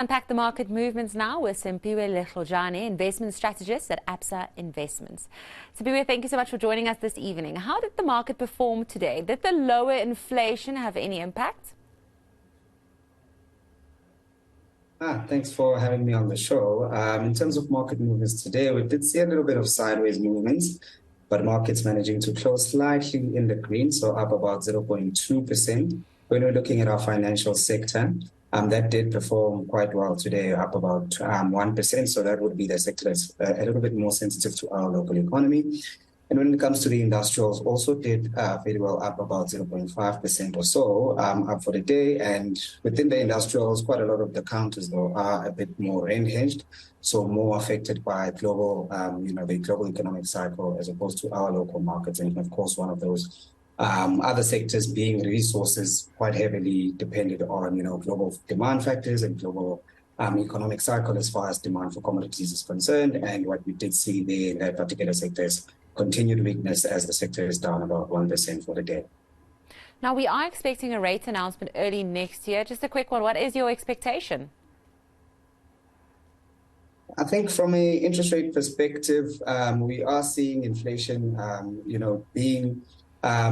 Unpack the market movements now with Simphiwe Letlojane, investment strategist at Absa Investments. Simphiwe, thank you so much for joining us this evening. How did the market perform today? Did the lower inflation have any impact? Thanks for having me on the show. In terms of market movements today, we did see a little bit of sideways movements, but markets managing to close slightly in the green, so up about 0.2%. When we're looking at our financial sector, that did perform quite well today, up about 1%. So that would be the sector that's a little bit more sensitive to our local economy. And when it comes to the industrials, also did very well, up about 0.5% or so up for the day. And within the industrials, quite a lot of the counters, though, are a bit more rand-hedged, so more affected by global, the global economic cycle as opposed to our local markets. And of course, one of those other sectors being resources, quite heavily dependent on, global demand factors and global economic cycle as far as demand for commodities is concerned. And what we did see there in that particular sector is continued weakness as the sector is down about 1% for the day. Now, we are expecting a rate announcement early next year. Just a quick one. What is your expectation? I think from an interest rate perspective, we are seeing inflation, being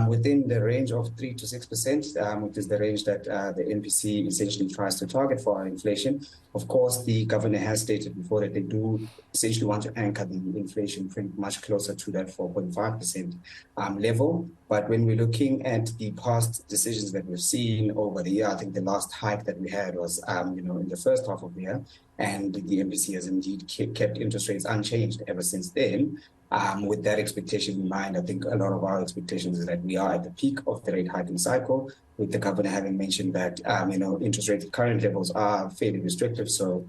within the range of 3 to 6%, which is the range that the NPC essentially tries to target for our inflation. Of course, the governor has stated before that they do essentially want to anchor the inflation print much closer to that 4.5% level. But when we're looking at the past decisions that we've seen over the year, I think the last hike that we had was, in the first half of the year, and the NPC has indeed kept interest rates unchanged ever since then. With that expectation in mind, I think a lot of our expectations is that we are at the peak of the rate hiking cycle, with the governor having mentioned that, interest rate current levels are fairly restrictive. So